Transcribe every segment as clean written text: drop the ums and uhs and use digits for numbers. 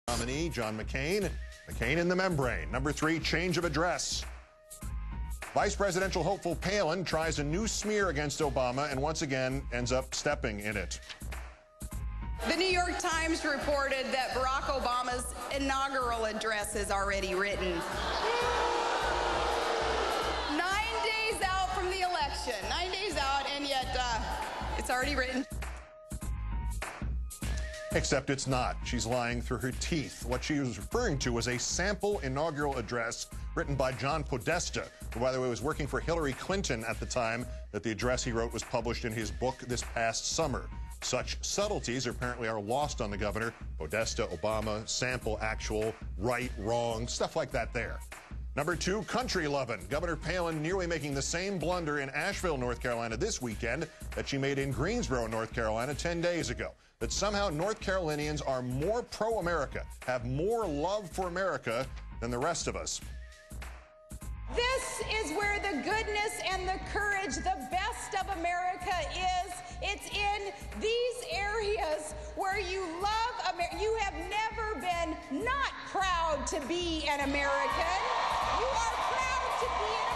Nominee John McCain. McCain in the membrane. Number 3, change of address. Vice presidential hopeful Palin tries a new smear against Obama and once again ends up stepping in it. The New York Times reported that Barack Obama's inaugural address is already written. 9 days out from the election. 9 days out, and yet it's already written. Except it's not. She's lying through her teeth. What she was referring to was a sample inaugural address written by John Podesta, who, by the way, was working for Hillary Clinton at the time that the address he wrote was published in his book this past summer. Such subtleties apparently are lost on the governor. Podesta, Obama, sample, actual, right, wrong, stuff like that there. Number 2, country lovin'. Governor Palin nearly making the same blunder in Asheville, North Carolina this weekend that she made in Greensboro, North Carolina 10 days ago. That somehow North Carolinians are more pro-America, have more love for America than the rest of us. This is where the goodness and the courage, the best of America is. It's in these areas where you love America. You have never been not proud to be an American. You are proud to be an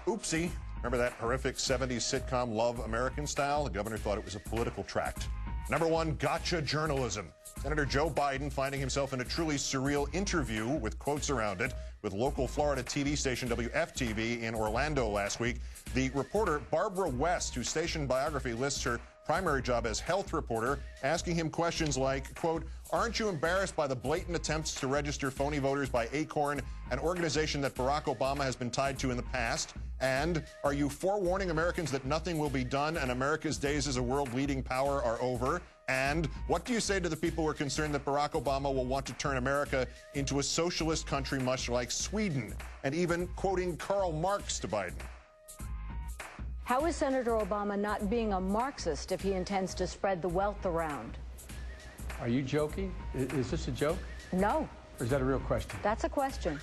American. Oopsie. Remember that horrific 70s sitcom Love American Style? The governor thought it was a political tract. Number 1, gotcha journalism. Senator Joe Biden finding himself in a truly surreal interview with quotes around it with local Florida TV station WFTV in Orlando last week. The reporter Barbara West, whose station biography lists her primary job as health reporter, asking him questions like, quote, aren't you embarrassed by the blatant attempts to register phony voters by Acorn, an organization that Barack Obama has been tied to in the past? And are you forewarning Americans that nothing will be done and America's days as a world-leading power are over? And what do you say to the people who are concerned that Barack Obama will want to turn America into a socialist country much like Sweden? And even quoting Karl Marx to Biden. How is Senator Obama not being a Marxist if he intends to spread the wealth around? Are you joking? Is this a joke? No. Or is that a real question? That's a question.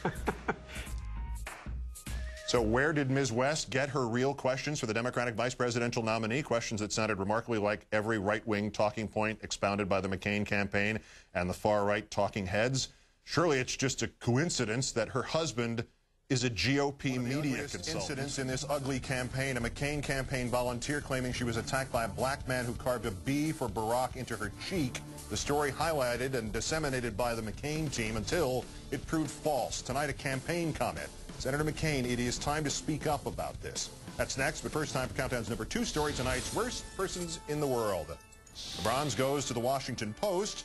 So where did Ms. West get her real questions for the Democratic vice presidential nominee? Questions that sounded remarkably like every right-wing talking point expounded by the McCain campaign and the far-right talking heads. Surely it's just a coincidence that her husband is a GOP media consultant. Incidents in this ugly campaign, a McCain campaign volunteer claiming she was attacked by a black man who carved a B for Barack into her cheek. The story highlighted and disseminated by the McCain team until it proved false. Tonight, a campaign comment. Senator McCain, it is time to speak up about this. That's next, but first time for Countdown's number 2 story, tonight's worst persons in the world. The bronze goes to the Washington Post.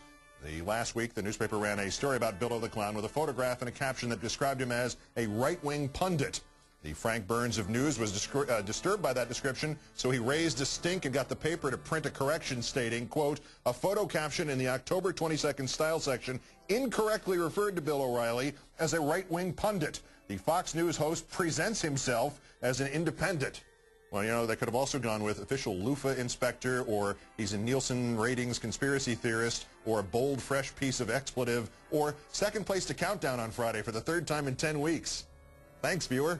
Last week, the newspaper ran a story about Billo the Clown with a photograph and a caption that described him as a right-wing pundit. The Frank Burns of News was disturbed by that description, so he raised a stink and got the paper to print a correction stating, quote, a photo caption in the October 22nd style section incorrectly referred to Bill O'Reilly as a right-wing pundit. The Fox News host presents himself as an independent. Well, you know, they could have also gone with official loofah inspector, or he's a Nielsen ratings conspiracy theorist, or a bold, fresh piece of expletive, or second place to Countdown on Friday for the 3rd time in 10 weeks. Thanks, viewer.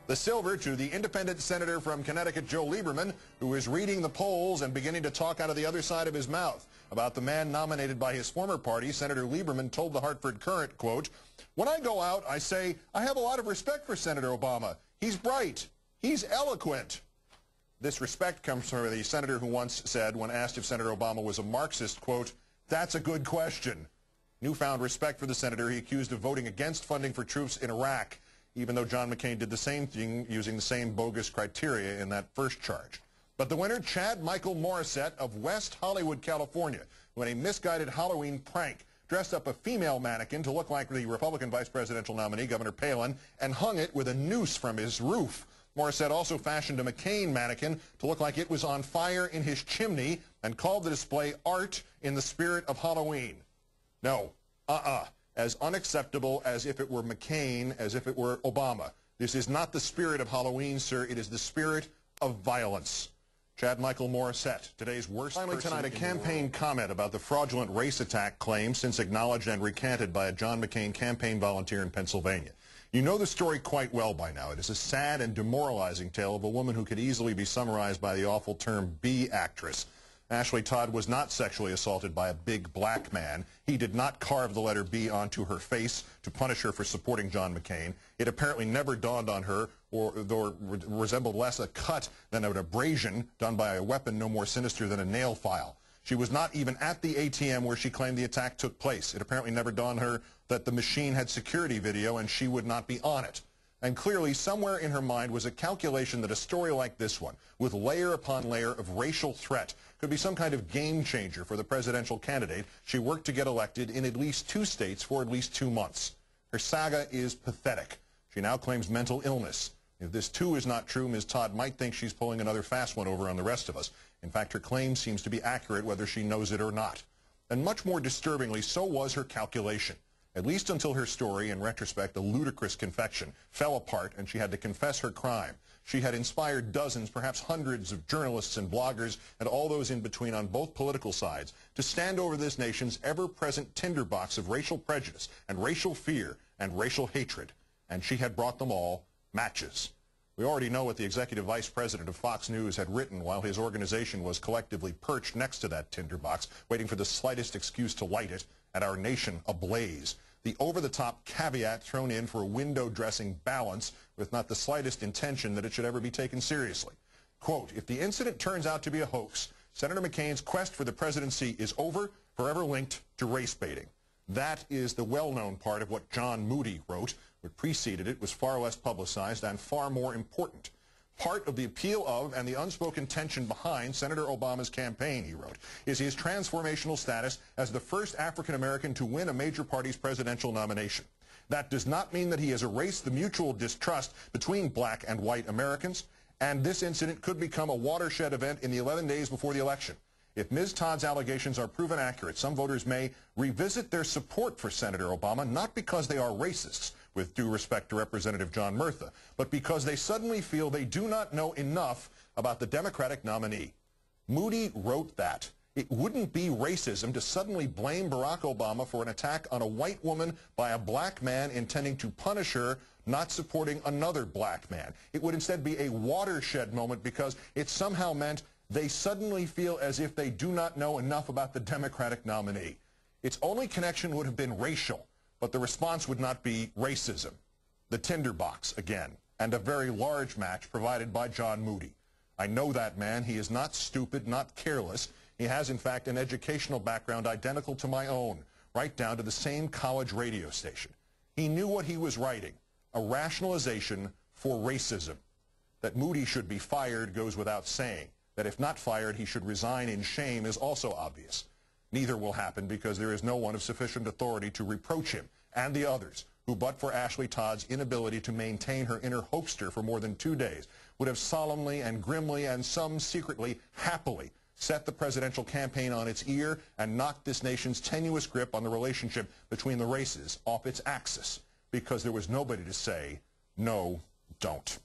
The silver to the independent senator from Connecticut, Joe Lieberman, who is reading the polls and beginning to talk out of the other side of his mouth about the man nominated by his former party. Senator Lieberman told the Hartford Courant, quote, when I go out, I say, I have a lot of respect for Senator Obama. He's bright. He's eloquent. This respect comes from the senator who once said, when asked if Senator Obama was a Marxist, quote, that's a good question. Newfound respect for the senator he accused of voting against funding for troops in Iraq, even though John McCain did the same thing using the same bogus criteria in that first charge. But the winner, Chad Michael Morissette of West Hollywood, California, who in a misguided Halloween prank dressed up a female mannequin to look like the Republican vice presidential nominee, Governor Palin, and hung it with a noose from his roof. Morissette also fashioned a McCain mannequin to look like it was on fire in his chimney and called the display art in the spirit of Halloween. No, as unacceptable as if it were McCain, as if it were Obama. This is not the spirit of Halloween, sir. It is the spirit of violence. Chad Michael Morissette, today's worst person. Finally tonight, a campaign comment about the fraudulent race attack claim since acknowledged and recanted by a John McCain campaign volunteer in Pennsylvania. You know the story quite well by now. It is a sad and demoralizing tale of a woman who could easily be summarized by the awful term B actress. Ashley Todd was not sexually assaulted by a big black man. He did not carve the letter B onto her face to punish her for supporting John McCain. It apparently never dawned on her, or resembled less a cut than an abrasion done by a weapon no more sinister than a nail file. She was not even at the ATM where she claimed the attack took place. It apparently never dawned on her that the machine had security video and she would not be on it. And clearly, somewhere in her mind was a calculation that a story like this one, with layer upon layer of racial threat, could be some kind of game changer for the presidential candidate she worked to get elected in at least 2 states for at least 2 months. Her saga is pathetic. She now claims mental illness. If this too is not true, Ms. Todd might think she's pulling another fast one over on the rest of us. In fact, her claim seems to be accurate whether she knows it or not. And much more disturbingly, so was her calculation. At least until her story, in retrospect a ludicrous confection, fell apart and she had to confess her crime. She had inspired dozens, perhaps hundreds of journalists and bloggers and all those in between on both political sides to stand over this nation's ever-present tinderbox of racial prejudice and racial fear and racial hatred. And she had brought them all matches. We already know what the executive vice president of Fox News had written while his organization was collectively perched next to that tinderbox, waiting for the slightest excuse to light it, and our nation ablaze. The over-the-top caveat thrown in for a window-dressing balance with not the slightest intention that it should ever be taken seriously. Quote, if the incident turns out to be a hoax, Senator McCain's quest for the presidency is over, forever linked to race baiting. That is the well-known part of what John Moody wrote. What preceded it was far less publicized and far more important. Part of the appeal of and the unspoken tension behind Senator Obama's campaign, he wrote, is his transformational status as the first African-American to win a major party's presidential nomination. That does not mean that he has erased the mutual distrust between black and white Americans, and this incident could become a watershed event in the 11 days before the election. If Ms. Todd's allegations are proven accurate, some voters may revisit their support for Senator Obama, not because they are racists, with due respect to Representative John Murtha, but because they suddenly feel they do not know enough about the Democratic nominee. Moody wrote that. It wouldn't be racism to suddenly blame Barack Obama for an attack on a white woman by a black man intending to punish her, not supporting another black man. It would instead be a watershed moment because it somehow meant they suddenly feel as if they do not know enough about the Democratic nominee. Its only connection would have been racial, but the response would not be racism. The tinderbox, again, and a very large match provided by John Moody. I know that man. He is not stupid, not careless. He has, in fact, an educational background identical to my own, right down to the same college radio station. He knew what he was writing, a rationalization for racism. That Moody should be fired goes without saying. That if not fired, he should resign in shame is also obvious. Neither will happen because there is no one of sufficient authority to reproach him and the others who, but for Ashley Todd's inability to maintain her inner hoaxer for more than 2 days, would have solemnly and grimly and some secretly happily set the presidential campaign on its ear and knocked this nation's tenuous grip on the relationship between the races off its axis because there was nobody to say, no, don't.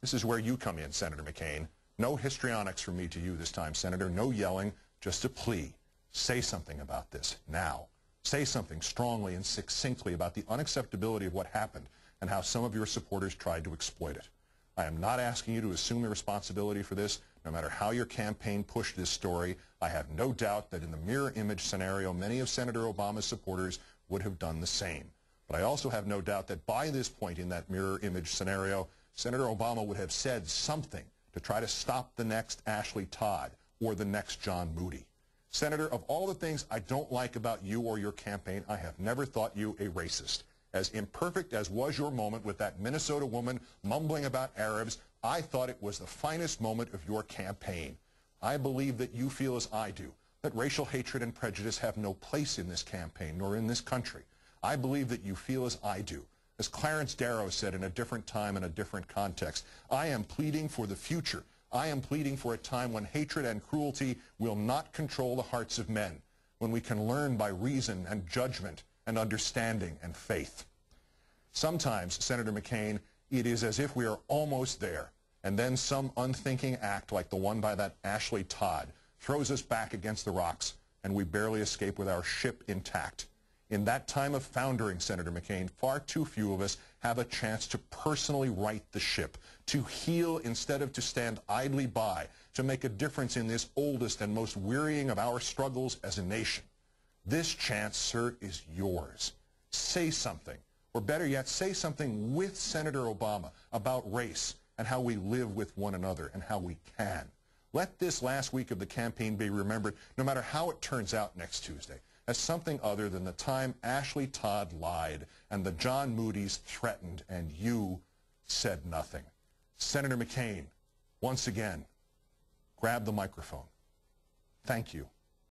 This is where you come in, Senator McCain. No histrionics from me to you this time, Senator. No yelling, just a plea. Say something about this now. Say something strongly and succinctly about the unacceptability of what happened and how some of your supporters tried to exploit it. I am not asking you to assume the responsibility for this. No matter how your campaign pushed this story, I have no doubt that in the mirror image scenario, many of Senator Obama's supporters would have done the same. But I also have no doubt that by this point in that mirror image scenario, Senator Obama would have said something to try to stop the next Ashley Todd or the next John Moody. Senator, of all the things I don't like about you or your campaign, I have never thought you a racist. As imperfect as was your moment with that Minnesota woman mumbling about Arabs, I thought it was the finest moment of your campaign. I believe that you feel as I do, that racial hatred and prejudice have no place in this campaign nor in this country. I believe that you feel as I do. As Clarence Darrow said in a different time and a different context, I am pleading for the future. I am pleading for a time when hatred and cruelty will not control the hearts of men, when we can learn by reason and judgment and understanding and faith. Sometimes, Senator McCain, it is as if we are almost there, and then some unthinking act like the one by that Ashley Todd throws us back against the rocks, and we barely escape with our ship intact. In that time of foundering, Senator McCain, far too few of us have a chance to personally right the ship, to heal instead of to stand idly by, to make a difference in this oldest and most wearying of our struggles as a nation. This chance, sir, is yours. Say something, or better yet, say something with Senator Obama about race and how we live with one another and how we can. Let this last week of the campaign be remembered, no matter how it turns out next Tuesday, as something other than the time Ashley Todd lied and the John Moody's threatened and you said nothing. Senator McCain, once again, grab the microphone. Thank you.